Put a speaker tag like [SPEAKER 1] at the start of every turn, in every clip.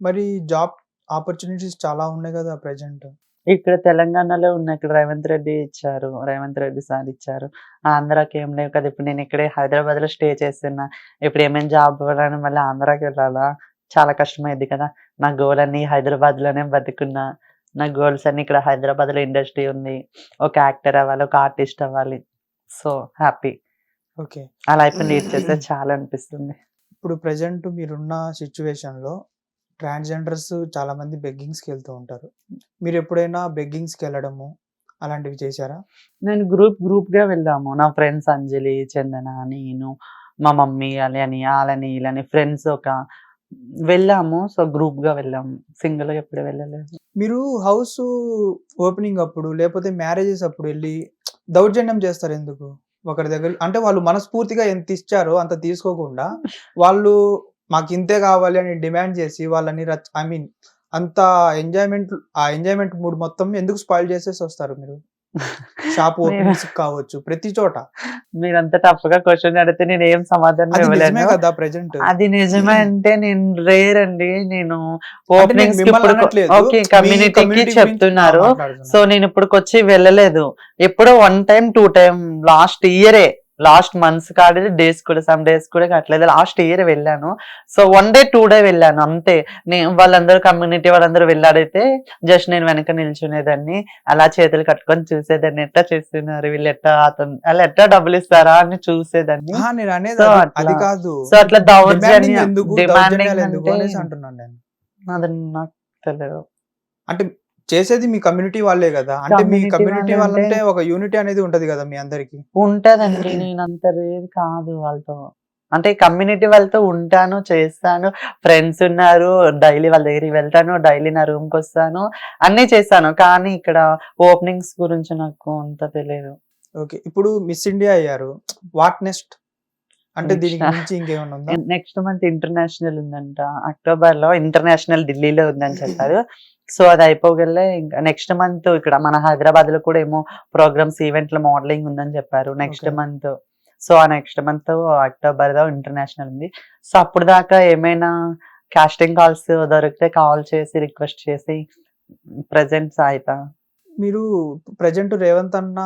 [SPEAKER 1] మరి job opportunities చాలా ఉన్నాయి గదా! ప్రెజెంట్.
[SPEAKER 2] ఇక్కడ తెలంగాణలో ఉన్నాయి. ఇక్కడ రేవంత్ రెడ్డి ఇచ్చారు. రేవంత్ రెడ్డి సార్ ఇచ్చారు. ఆంధ్రాకి ఏం లేవు కదా! ఇప్పుడు నేను ఇక్కడే హైదరాబాద్‌లో స్టే చేస్తున్నా. ఇప్పుడు ఏమైనా జాబ్ ఇవ్వాలని మళ్ళీ ఆంధ్రాకెళ్ళాలా? చాలా కష్టమైద్ది కదా! నా గోల్ అన్నీ హైదరాబాద్‌లోనే బతికున్నా. నా గోల్స్ అన్నీ ఇక్కడ హైదరాబాద్‌లో ఇండస్ట్రీ ఉంది. ఒక యాక్టర్ అవ్వాలి. ఒక ఆర్టిస్ట్ అవ్వాలి. So, happy.
[SPEAKER 1] ఓకే.
[SPEAKER 2] ఆ లైఫ్‌ని లీడ్ చేస్తే చాలు అనిపిస్తుంది.
[SPEAKER 1] ఇప్పుడు ప్రెజెంట్ మీరున్న సిట్యుయేషన్‌లో ట్రాన్స్‌జెండర్స్ చాలామంది బెగ్గింగ్స్‌కెళ్తూ ఉంటారు. మీరెప్పుడైనా బెగ్గింగ్స్‌కెళ్ళడము అలాంటివి చేశారా?
[SPEAKER 2] నేను గ్రూప్‌గా వెళ్ళాము. నా ఫ్రెండ్స్ అంజలి, చందన, నేను, మా మమ్మీ అని ఆళ్ళని, ఈళ్ళని ఫ్రెండ్స్ వెళ్ళాము. సో, గ్రూప్‌గా వెళ్ళాము. సింగిల్‌గా ఎప్పుడు వెళ్ళలేదు.
[SPEAKER 1] మీరు హౌసు ఓపెనింగ్ అప్పుడు లేపోతే మ్యారేజెస్ అప్పుడు ఎళ్లి దౌర్జన్యం చేస్తారెందుకు? ఒకరి దగ్గర అంటే వాళ్ళు మనస్ఫూర్తిగా ఎంతిచ్చారో అంత తీసుకోకుండా, వాళ్ళు మాకింతే కావాలి అని డిమాండ్ చేసి వాళ్ళని ఐ మీన్ అంత ఆ ఎంజాయ్‌మెంట్ మూడ్ మొత్తం ఎందుకు స్పాయిల్ చేసేసొస్తారు మీరు? షాప్
[SPEAKER 2] మీరు
[SPEAKER 1] ఓపెనింగ్స్‌కి కావచ్చు ప్రతి చోట.
[SPEAKER 2] మీరంత టఫ్‌గా క్వెషన్ అడిగితే నేనేం సమాధానం
[SPEAKER 1] అది నిజమే
[SPEAKER 2] ఇవ్వలేను.
[SPEAKER 1] కదా! ప్రెజెంట్.
[SPEAKER 2] అది నిజమే అంటే నేను రేర్ అండి. నేను
[SPEAKER 1] అంటే నేను
[SPEAKER 2] ఓపెనింగ్స్‌కి
[SPEAKER 1] మిమ్మల్ని
[SPEAKER 2] ఇప్పుడు
[SPEAKER 1] అనట్లేదు.
[SPEAKER 2] ఓకే.
[SPEAKER 1] మీ
[SPEAKER 2] కమ్యూనిటీకి
[SPEAKER 1] కమ్యూనిటీ గురించి
[SPEAKER 2] చెప్తున్నారు. సో,
[SPEAKER 1] మాట్లాడుతున్నాను.
[SPEAKER 2] నేనిప్పటికొచ్చి వెళ్ళలేదు. ఎప్పుడో 1 టైమ్, 2 టైమ్ లాస్ట్ ఇయరే. లాస్ట్ మంత్స్ కాదు డేస్ కూడా సమ్ డేస్ కూడా కాట్లేదు. లాస్ట్ ఇయర్ వెళ్ళాను. సో, 1 డే, 2 డే వెళ్ళాను అంతే. వాళ్ళందరూ కమ్యూనిటీ వాళ్ళందరూ వెళ్ళాడైతే జస్ట్ నేను వెనక నిల్చునేదాన్ని. అలా చేతులు కట్టుకొని చూసేదాన్ని. ఎట్లా చేస్తున్నారు వీళ్ళు ఆళ్ళెట్లా డబ్బులిస్తారా అని చూసేదాన్ని.
[SPEAKER 1] అహా! నేననేది
[SPEAKER 2] సో,
[SPEAKER 1] అది
[SPEAKER 2] అట్లా.
[SPEAKER 1] అది కాదు.
[SPEAKER 2] సో, అట్లా
[SPEAKER 1] డిమాండింగ్ ఎందుకు?
[SPEAKER 2] డిమాండింగ్
[SPEAKER 1] దౌర్జన్యాలెందుకు
[SPEAKER 2] అంటే
[SPEAKER 1] అనేసి అంటున్నాను నేను.
[SPEAKER 2] అది నాకు తెలీదు.
[SPEAKER 1] అంటే చేసేది మీ కమ్యూనిటీ వాళ్ళే గదా! అంటే మీ
[SPEAKER 2] కమ్యూనిటీ
[SPEAKER 1] కమ్యూనిటీ
[SPEAKER 2] వాళ్ళంటే
[SPEAKER 1] వాళ్ళంటే ఒక యూనిటీ అనేది ఉంటది గదా! మీ అందరికి.
[SPEAKER 2] ఉంటదండి. నేనంత రేర్ కాదు వాళ్ళతో. అంటే కమ్యూనిటీ వాళ్ళతో ఉంటాను, చేస్తాను. ఫ్రెండ్స్ ఉన్నారు. డైలీ వాళ్ళ దగ్గరికి వెళ్తాను. డైలీ నా రూమ్‌కొస్తాను. అన్నీ చేస్తాను. కానీ ఇక్కడ ఓపెనింగ్స్ గురించి నాకు అంత తెలీదు.
[SPEAKER 1] ఓకే. ఇప్పుడు మిస్ ఇండియా అయ్యారు. What next? అంటే
[SPEAKER 2] నెక్స్ట్
[SPEAKER 1] దీనికి మించి ఇంకేమన్నా ఉందా?
[SPEAKER 2] నెక్స్ట్ మంత్ ఇంటర్నేషనల్ ఉందంట. అక్టోబర్‌లో ఇంటర్నేషనల్ ఢిల్లీలో ఉందని చెప్పారు. సో, అది అయిపోగలే ఇంకా నెక్స్ట్ మంత్ ఇక్కడ మన హైదరాబాద్‌లో కూడా ఏమో ప్రోగ్రామ్స్, ఈవెంట్‌ల మోడలింగ్ ఉందని చెప్పారు. Next
[SPEAKER 1] okay.
[SPEAKER 2] మంత్. సో, ఆ నెక్స్ట్ మంత్ అక్టోబర్‌లో ఇంటర్నేషనల్ ఉంది. సో, అప్పటిదాకా ఏమైనా కాస్టింగ్ కాల్స్ దొరికితే కాల్ చేసి రిక్వెస్ట్ చేసి ప్రెజెంట్ సాయిత.
[SPEAKER 1] మీరు ప్రెజెంట్ రేవంత్ అన్న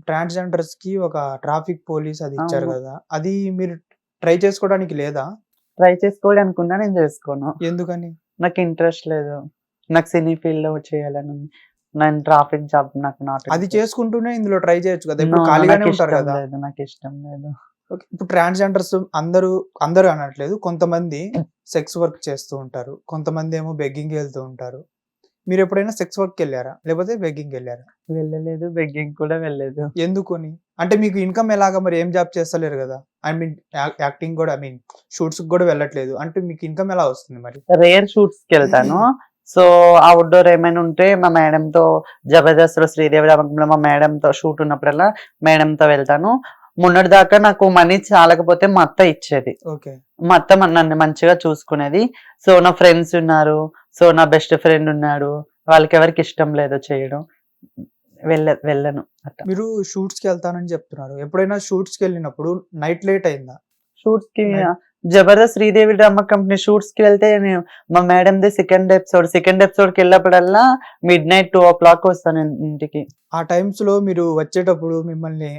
[SPEAKER 1] ట్రాన్స్‌జెండర్స్‌కి ఒక ట్రాఫిక్ పోలీస్ అది ఇచ్చారు
[SPEAKER 2] అవును.
[SPEAKER 1] గదా! అది మీరు ట్రై చేసుకోవడానికి లేదా?
[SPEAKER 2] ట్రై చేసుకోవాలనుకున్నా నేను చేసుకోను.
[SPEAKER 1] ఎందుకని?
[SPEAKER 2] నాకు ఇంట్రెస్ట్ లేదు. నాకు సినీ ఫీల్డ్‌లో చేయాలని ఉంది. నేను ట్రాఫిక్ జాబ్ నాకు నాట్
[SPEAKER 1] అది
[SPEAKER 2] ఇంట్రెస్ట్.
[SPEAKER 1] చేసుకుంటూనే ఇందులో ట్రై చేయొచ్చు గదా!
[SPEAKER 2] నో.
[SPEAKER 1] ఎప్పుడు
[SPEAKER 2] నో.
[SPEAKER 1] ఖాళీగానే ఉంటారు
[SPEAKER 2] నాకిష్టం
[SPEAKER 1] గదా!
[SPEAKER 2] లేదు. నాకిష్టం లేదు.
[SPEAKER 1] ఓకే. ఇప్పుడు ట్రాన్స్‌జెండర్స్ అందరూ అనట్లేదు. కొంతమంది సెక్స్ వర్క్ చేస్తూ ఉంటారు. కొంతమందేమో బెగ్గింగ్‌కెళ్తూ ఉంటారు. మీరెప్పుడైనా సెక్స్ వర్క్‌కెళ్లారా? లేపోతే బెగ్గింగ్‌కెళ్లారా?
[SPEAKER 2] వెళ్ళలేదు. బెగ్గింగ్ కూడా వెళ్ళలేదు.
[SPEAKER 1] ఎందుకని? అంటే మీకు ఇన్‌కమ్ ఎలాగా మరి ఏం జాబ్ చేస్తలేరు గదా! ఐ మీన్ యాక్టింగ్ గూడా ఐ మీన్ షూట్స్‌కి గూడా వెళ్ళట్లేదు. అంటే మీకు ఇన్‌కమ్ ఎలా వస్తుంది మరి?
[SPEAKER 2] రేర్ షూట్స్‌కెళ్తాను. సో, ఔట్‌డోర్ ఏమైనా ఉంటే మా మేడంతో 'జబర్దస్త్‌లో' శ్రీదేవి రామంలో మా మేడంతో షూట్ ఉన్నప్పుడల్లా మేడంతో వెళ్తాను. మొన్నటిదాకా నాకు మనీ చాలకపోతే మా అత్త ఇచ్చేది.
[SPEAKER 1] ఓకే.
[SPEAKER 2] మా అత్త నన్ను మంచిగా చూసుకునేది. సో, నా ఫ్రెండ్స్ ఉన్నారు. సో, నా బెస్ట్ ఫ్రెండ్ ఉన్నాడు. వాళ్ళకెవరికీ ఇష్టం లేదు చేయడం. వెళ్ళను అట్లా.
[SPEAKER 1] మీరు షూట్స్‌కెళ్తానని జెప్తున్నారు. ఎప్పుడైనా షూట్స్‌కెళ్ళినప్పుడు నైట్ లేట్ అయిందా?
[SPEAKER 2] షూట్స్‌కి
[SPEAKER 1] night
[SPEAKER 2] 'Jabardasth Sridevi drama company' షూట్స్‌కి వెళ్తే నేను మా మేడంది సెకండ్ ఎపిసోడ్‌కెళ్ళినప్పుడల్లా మిడ్‌నైట్ 2:00 వస్తాను ఇంటికి.
[SPEAKER 1] ఆ టైమ్స్‌లో మీరు వచ్చేటప్పుడు మిమ్మల్ని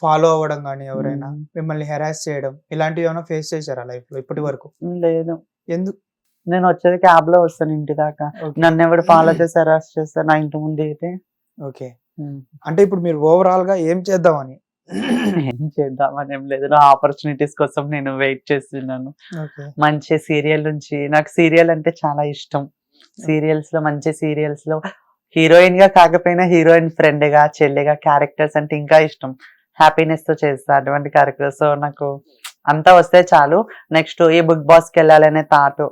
[SPEAKER 1] ఫాలో అవ్వడం గాని ఎవరైనా,
[SPEAKER 2] హ్మ్.
[SPEAKER 1] మిమ్మల్ని హెరాస్ చేయడం ఇలాంటివేమైనా ఫేస్ చేసారా లైఫ్‌లో ఇప్పటి వరకు?
[SPEAKER 2] లేదు.
[SPEAKER 1] ఎందు
[SPEAKER 2] నేనొచ్చేది క్యాబ్‌లో వస్తాను ఇంటి దాకా.
[SPEAKER 1] ఓకే.
[SPEAKER 2] నన్నెవడు ఫాలో చేసి హెరాస్ చేస్తారు నా ఇంటి ముందయితే.
[SPEAKER 1] ఓకే.
[SPEAKER 2] హ్మ్.
[SPEAKER 1] అంటే ఇప్పుడు మీరు ఓవరాల్‌గా ఏం చేద్దామని?
[SPEAKER 2] ఏం చేద్దామని ఏం లేదు. నా ఆపర్చునిటీస్ కోసం నేను వెయిట్ చేస్తున్నాను.
[SPEAKER 1] ఓకే.
[SPEAKER 2] మంచి సీరియల్ నుంచి నాకు సీరియల్ అంటే చాలా ఇష్టం.
[SPEAKER 1] ఓకే.
[SPEAKER 2] మంచి సీరియల్స్‌లో హీరోయిన్‌గా కాకపోయినా హీరోయిన్ ఫ్రెండ్‌గా, చెల్లిగా క్యారెక్టర్స్ అంటే ఇంకా ఇష్టం. హ్యాపీనెస్‌తో చేస్తా అటువంటి క్యారెక్టర్స్. సో, నాకు అంతా వస్తే చాలు. నెక్స్ట్ ఈ 'బిగ్ బాస్‌కెళ్ళాలనే' థాట్.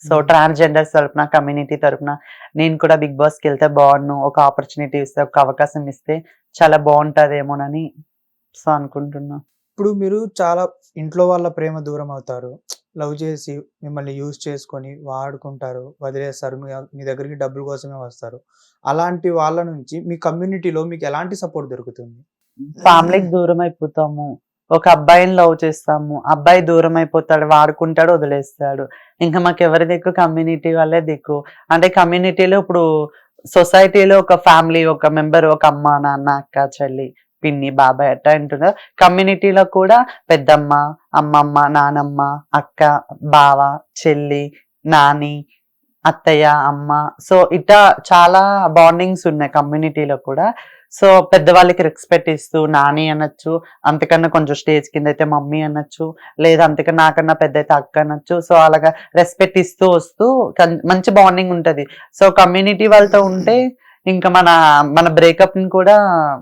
[SPEAKER 2] సో,
[SPEAKER 1] హ్మ్.
[SPEAKER 2] ట్రాన్స్‌జెండర్స్ తరపున, కమ్యూనిటీ తరపున నేను కూడా 'బిగ్ బాస్‌కెళ్తే బావున్ను. ఒక ఆపర్చునిటీ ఇస్తే, ఒక అవకాశం ఇస్తే చాలా బావుంటదేమోనని' సో, అనుకుంటున్నా.
[SPEAKER 1] ఇప్పుడు మీరు చాలా ఇంట్లో వాళ్ళ ప్రేమ దూరం అవుతారు. లవ్ చేసి మిమ్మల్ని యూజ్ చేసుకొని వాడుకుంటారు, వదిలేస్తారు. మీ దగ్గరికి డబ్బుల కోసమే వస్తారు. అలాంటి వాళ్ళ నుంచి మీ కమ్యూనిటీలో మీకు ఎలాంటి సపోర్ట్ దొరుకుతుంది?
[SPEAKER 2] ఫ్యామిలీకి దూరం అయిపోతాము. ఒక అబ్బాయిని లవ్ చేస్తాము, అబ్బాయి దూరం అయిపోతాడు, వాడుకుంటాడు, వదిలేస్తాడు. ఇంకా మాకు ఎవరి దిక్కు? కమ్యూనిటీ వాళ్ళే దిక్కు. అంటే కమ్యూనిటీలో ఇప్పుడు సొసైటీలో ఒక ఫ్యామిలీ, ఒక మెంబర్, ఒక అమ్మ, నాన్న, అక్క, చెల్లి, పిన్ని, బాబాయ్ అట్లా అంటున్నారు. కమ్యూనిటీలో కూడా పెద్దమ్మ, అమ్మమ్మ, నానమ్మ, అక్క, బావ, చెల్లి, నాని, అత్తయ్య, అమ్మ. సో ఇట్లా చాలా బాండింగ్స్ ఉన్నాయి కమ్యూనిటీలో కూడా. సో పెద్దవాళ్ళకి రెస్పెక్ట్ ఇస్తూ నాని అనొచ్చు, అంతకన్నా కొంచెం స్టేజ్ కింద అయితే మమ్మీ అనొచ్చు, లేదా అంతకన్నా నాకన్నా పెద్ద అయితే అక్క అనొచ్చు. సో అలాగా రెస్పెక్ట్ ఇస్తూ వస్తూ మంచి బాండింగ్ ఉంటది. సో కమ్యూనిటీ వాళ్ళతో ఉంటే ఇంకా మన మన బ్రేకప్ ని కూడా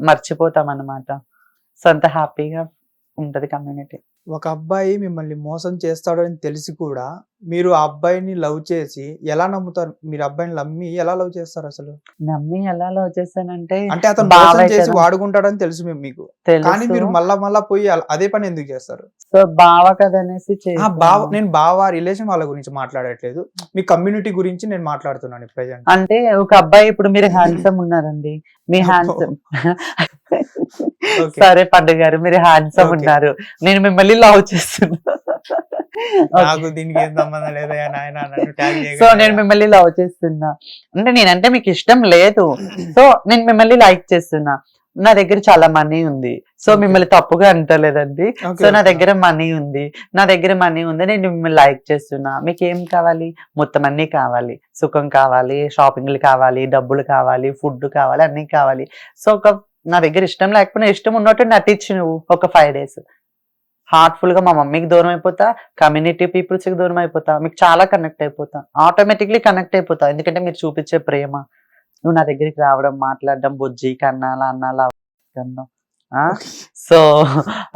[SPEAKER 2] మర్చిపోతాం అన్నమాట. సో అంత హ్యాపీగా ఉంటది కమ్యూనిటీ.
[SPEAKER 1] ఒక అబ్బాయి మిమ్మల్ని మోసం చేస్తాడు అని తెలిసి కూడా మీరు ఆ అబ్బాయిని లవ్ చేసి ఎలా నమ్ముతారు? మీరు అబ్బాయిని నమ్మి ఎలా లవ్ చేస్తారు అసలు?
[SPEAKER 2] నమ్మి ఎలా లవ్ చేశానంటే,
[SPEAKER 1] అంటే అతను
[SPEAKER 2] బావ
[SPEAKER 1] మోసం చేసి
[SPEAKER 2] కదా
[SPEAKER 1] వాడుకుంటాడని తెలుసు మీకు, కానీ
[SPEAKER 2] తెలుసు.
[SPEAKER 1] మీరు మళ్ళా పోయి అదే పని ఎందుకు చేస్తారు?
[SPEAKER 2] సో బావ కదా అనేసి
[SPEAKER 1] నేను బావ రిలేషన్ వాళ్ళ గురించి మాట్లాడట్లేదు, మీ కమ్యూనిటీ గురించి నేను మాట్లాడుతున్నాను ప్రెజెంట్.
[SPEAKER 2] అంటే ఒక అబ్బాయి, ఇప్పుడు మీరు హ్యాండ్సమ్ ఉన్నారండి, మీ హ్యాండ్సమ్ సరే పండు గారు, మీరు హ్యాండ్సమ్ ఉన్నారు, నేను మిమ్మల్ని లవ్ చేస్తున్నా.
[SPEAKER 1] నాకు దీనికి ఏం సంబంధం లేదా నాయన, నన్ను ట్యాగ్
[SPEAKER 2] సో నేను మిమ్మల్ని లవ్ చేస్తున్నా అంటే నేనంటే మీకు ఇష్టం లేదు, సో నేను మిమ్మల్ని లైక్ చేస్తున్నా, నా దగ్గర చాలా మనీ ఉంది. సో మిమ్మల్ని తప్పుగా అంటలేదండి. సో నా దగ్గర మనీ ఉంది, నేను మిమ్మల్ని లైక్ చేస్తున్నా. మీకు ఏం కావాలి? మొత్తం అన్ని కావాలి, సుఖం కావాలి, షాపింగ్లు కావాలి, డబ్బులు కావాలి, ఫుడ్ కావాలి, అన్ని కావాలి. సో నా దగ్గర ఇష్టం లేకపోయినా ఇష్టం ఉన్నట్టు నటించి నువ్వు ఒక 5 days హార్ట్ఫుల్ గా మా మమ్మీకి దూరం అయిపోతా, కమ్యూనిటీ పీపుల్స్ కి దూరం అయిపోతా, మీకు చాలా కనెక్ట్ అయిపోతా, ఆటోమేటిక్లీ కనెక్ట్ అయిపోతా. ఎందుకంటే మీరు చూపించే ప్రేమ, నువ్వు నా దగ్గరికి రావడం, మాట్లాడడం, బుజ్జి కన్నాలా అన్నాలా కన్నా. సో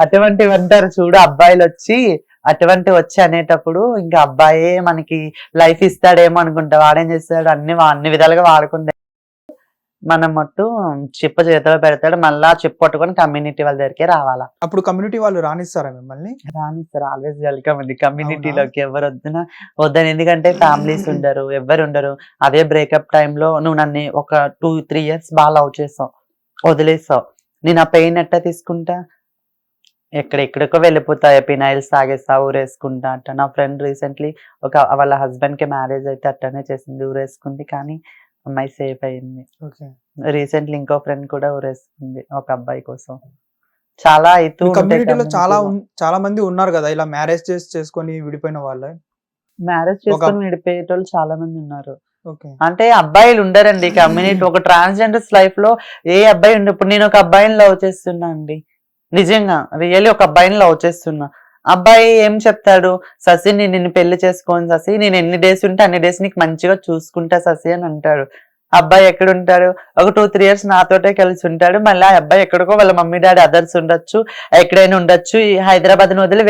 [SPEAKER 2] అటువంటివి అంటారు చూడు, అబ్బాయిలు వచ్చి అనేటప్పుడు ఇంకా అబ్బాయే మనకి లైఫ్ ఇస్తాడేమో అనుకుంటా. వాడేం చేస్తాడు, అన్ని విధాలుగా వాడుకుంటే మనం మట్టు చిప్ప చేతిలో పెడతాడు, మళ్ళా చిప్పు పట్టుకొని కమ్యూనిటీ వాళ్ళ దగ్గరికి రావాలా.
[SPEAKER 1] అప్పుడు కమ్యూనిటీ వాళ్ళు రానిస్తారా మిమ్మల్ని?
[SPEAKER 2] రానిస్తారు, ఆల్వేస్ వెల్కమ్ అండి కమ్యూనిటీలోకి. ఎవరు వద్దని, ఎందుకంటే ఫ్యామిలీస్ ఉండరు, ఎవరు ఉండరు. అదే బ్రేకప్ టైంలో నువ్వు నన్ను ఒక 2-3 years బాగా లవ్ చేసావు, వదిలేసావు, నేను ఆ పెయిన్ ఎట్టా తీసుకుంటా? ఎక్కడెక్కడికో వెళ్ళిపోతా, పినాయిల్స్ తాగేస్తా, ఊరేసుకుంటా అట్ట. నా ఫ్రెండ్ రీసెంట్లీ వాళ్ళ హస్బెండ్ కి మ్యారేజ్ అయితే అట్టనే చేసింది, ఊరేసుకుంది, కానీ అమ్మాయి సేఫ్ అయింది. రీసెంట్లీ ఇంకో ఫ్రెండ్ కూడా ఊరేసుకుంది ఒక అబ్బాయి కోసం. చాలా అయితే
[SPEAKER 1] కమ్యూనిటీలో చాలా మంది ఉన్నారు కదా ఇలా మ్యారేజ్ చేసుకొని విడిపోయిన వాళ్ళు.
[SPEAKER 2] మ్యారేజ్ చేసుకొని విడిపోయేటోళ్ళు చాలా మంది ఉన్నారు. అంటే అబ్బాయిలు ఉండరండి కమ్యూనిటీ. ఒక ట్రాన్స్జెండర్స్ లైఫ్ లో ఏ అబ్బాయి ఉండే. ఇప్పుడు నేను ఒక అబ్బాయిని లవ్ చేస్తున్నా అండి, నిజంగా రియల్లీ ఒక అబ్బాయిని లవ్ చేస్తున్నా. అబ్బాయి ఏం చెప్తాడు, శశి నేను నిన్ను పెళ్లి చేసుకోను శశి, నేను ఎన్ని డేస్ ఉంటే అన్ని డేస్ నీకు మంచిగా చూసుకుంటా శశి అని అంటాడు. అబ్బాయి ఎక్కడ ఉంటాడు, ఒక 2-3 years నాతోటే కలిసి ఉంటాడు, మళ్ళీ ఆ అబ్బాయి ఎక్కడికో వాళ్ళ మమ్మీ డాడీ అదర్స్ ఉండొచ్చు, ఎక్కడైనా ఉండొచ్చు, హైదరాబాద్ ని వదిలి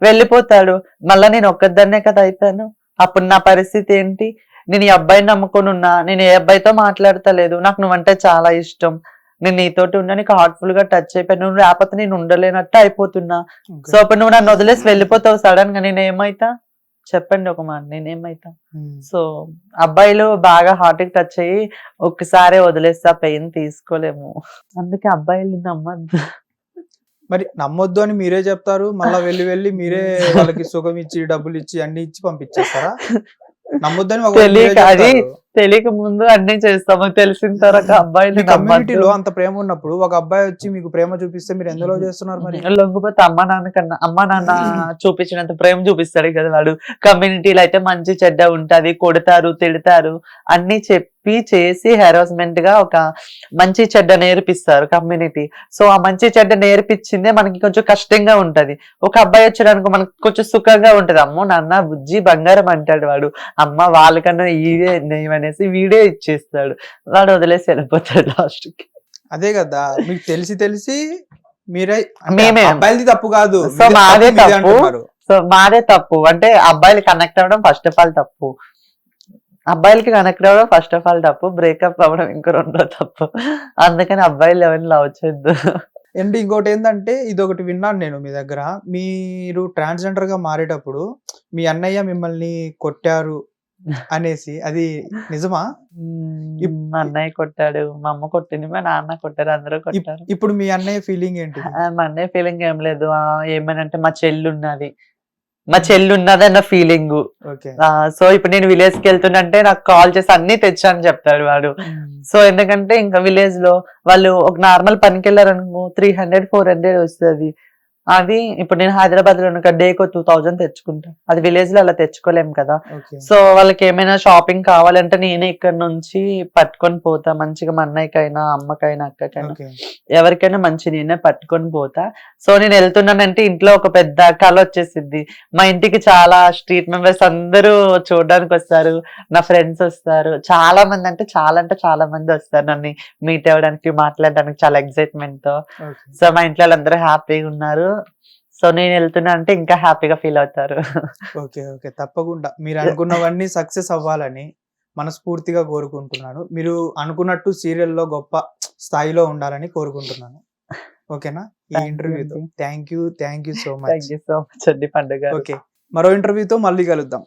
[SPEAKER 2] వెళ్ళిపోతాడు. మళ్ళీ నేను ఒక్కదాన్నే కదా అయిపోయాను. అప్పుడు నా పరిస్థితి ఏంటి? నేను ఈ అబ్బాయిని నమ్ముకొని ఉన్నా, నేను ఏ అబ్బాయితో మాట్లాడతలేదు, నాకు నువ్వంటే చాలా ఇష్టం, నేను నీతోటి ఉన్నా, నీకు హార్ట్ఫుల్ గా టచ్ అయిపోయాను, నువ్వు లేకపోతే నేను ఉండలేనట్టు అయిపోతున్నా. సో అప్పుడు నువ్వు నన్ను వదిలేసి వెళ్ళిపోతావు సడన్ గా, నేను ఏమైతా చెప్పండి ఒక మాట, నేనేమైతా? సో అబ్బాయిలు బాగా హార్ట్ కి టచ్ అయ్యి ఒక్కసారి వదిలేస్తా, పెయిన్ తీసుకోలేము, అందుకే అబ్బాయిలు నమ్మద్దు.
[SPEAKER 1] మరి నమ్మొద్దు అని మీరే చెప్తారు, మళ్ళీ వెళ్ళి మీరే వాళ్ళకి సుఖం ఇచ్చి డబ్బులు ఇచ్చి అన్ని ఇచ్చి పంపించేస్తారా? నమ్మొద్దని
[SPEAKER 2] తెలియక ముందు అన్ని చేస్తాము, తెలిసిన తర్వాత అబ్బాయిలు
[SPEAKER 1] కమ్యూనిటీలో అంత ప్రేమ ఉన్నప్పుడు ఒక అబ్బాయి వచ్చి మీకు ప్రేమ చూపిస్తే మీరు ఎందులో చేస్తున్నారు? మరి
[SPEAKER 2] లొంగిపోతే అమ్మ నాన్న చూపించినంత ప్రేమ చూపిస్తాడు కదా వాడు. కమ్యూనిటీలో అయితే మంచి చెడ్డ ఉంటది, కొడతారు, తిడతారు, అన్ని చెప్పి చేసి హెరాస్మెంట్ గా ఒక మంచి చెడ్డ నేర్పిస్తారు కమ్యూనిటీ. సో ఆ మంచి చెడ్డ నేర్పించిందే మనకి కొంచెం కష్టంగా ఉంటది. ఒక అబ్బాయి వచ్చాడనుకో మనకు కొంచెం సుఖంగా ఉంటది, అమ్మో నాన్న బుజ్జి బంగారం అంటాడు వాడు, అమ్మ వాళ్ళకన్నా ఇదే అనేసి వీడే ఇచ్చేస్తాడు, వాడు వదిలేసి వెళ్ళిపోతాడు లాస్ట్ కి.
[SPEAKER 1] అదే కదా, మీకు తెలిసి మీరే
[SPEAKER 2] మేమే
[SPEAKER 1] అబ్బాయిలది తప్పు కాదు,
[SPEAKER 2] సో మాదే తప్పు. అంటే అబ్బాయిలు కనెక్ట్ అవ్వడం ఫస్ట్ ఆఫ్ ఆల్ తప్పు, అబ్బాయిలకి కనెక్ట్ అవ్వడం ఫస్ట్ ఆఫ్ ఆల్ తప్పు, బ్రేకప్ అవ్వడం ఇంకో రెండో తప్పు. అందుకని అబ్బాయిలు ఎవరిని లవ్ చేయొద్దు.
[SPEAKER 1] అండ్ ఇంకోటి ఏంటంటే, ఇది ఒకటి విన్నాను నేను మీ దగ్గర, మీరు ట్రాన్స్జెండర్ గా మారేటప్పుడు మీ అన్నయ్య మిమ్మల్ని కొట్టారు, అనేసి అది నిజమా?
[SPEAKER 2] మా అన్నయ్య కొట్టాడు, మా అమ్మ కొట్టింది, మా నాన్న కొట్టారు, అందరూ కొట్టారు.
[SPEAKER 1] ఇప్పుడు మీ అన్నయ్య ఫీలింగ్ ఏంటిది?
[SPEAKER 2] మా అన్నయ్య ఫీలింగ్ ఏం లేదు. ఏమనంటే మా చెల్లి ఉన్నది అన్న ఫీలింగ్.
[SPEAKER 1] ఓకే.
[SPEAKER 2] సో ఇప్పుడు నేను విలేజ్ కి వెళ్తున్నంటే నాకు కాల్ చేసి అన్ని తెచ్చాను చెప్తాడు వాడు. సో ఎందుకంటే ఇంకా విలేజ్ లో వాళ్ళు ఒక నార్మల్ పనికి వెళ్ళారనుకో 300-400 వస్తుంది. అది ఇప్పుడు నేను హైదరాబాద్ లో డేకో 2000 తెచ్చుకుంటా. అది విలేజ్ లో అలా తెచ్చుకోలేం కదా.
[SPEAKER 1] ఓకే.
[SPEAKER 2] సో వాళ్ళకి ఏమైనా షాపింగ్ కావాలంటే నేనే ఇక్కడ నుంచి పట్టుకొని పోతా మంచిగా. మా అన్నయ్యకైనా, అమ్మకైనా, అక్కకైనా,
[SPEAKER 1] ఓకే.
[SPEAKER 2] ఎవరికైనా మంచి నేనే పట్టుకొని పోతా. సో నేను వెళ్తున్నానంటే ఇంట్లో ఒక పెద్ద కళ వచ్చేసిద్ది. మా ఇంటికి చాలా స్ట్రీట్ మెంబర్స్ అందరూ చూడడానికి వస్తారు, నా ఫ్రెండ్స్ వస్తారు, చాలా మంది వస్తారు నన్ను మీట్ అవ్వడానికి, మాట్లాడడానికి చాలా ఎక్సైట్మెంట్ తో.
[SPEAKER 1] ఓకే.
[SPEAKER 2] సో మా ఇంట్లో వాళ్ళందరూ హ్యాపీగా ఉన్నారు. సో నేను వెళ్తున్నా అంటే ఇంకా హ్యాపీగా ఫీల్ అవుతారు.
[SPEAKER 1] ఓకే. ఓకే. తప్పకుండా మీరు అనుకున్నవన్నీ సక్సెస్ అవ్వాలని మనస్ఫూర్తిగా కోరుకుంటున్నాను. మీరు అనుకున్నట్టు సీరియల్‌లో గొప్ప స్థాయిలో ఉండాలని కోరుకుంటున్నాను. ఓకేనా? ఈ
[SPEAKER 2] Thank you
[SPEAKER 1] ఇంటర్వ్యూతో.
[SPEAKER 2] అండి.
[SPEAKER 1] Thank you so
[SPEAKER 2] thank
[SPEAKER 1] much.
[SPEAKER 2] You so much అండి పండుగ.
[SPEAKER 1] ఓకే. మరో ఇంటర్వ్యూతో మళ్ళీ కలుద్దాం.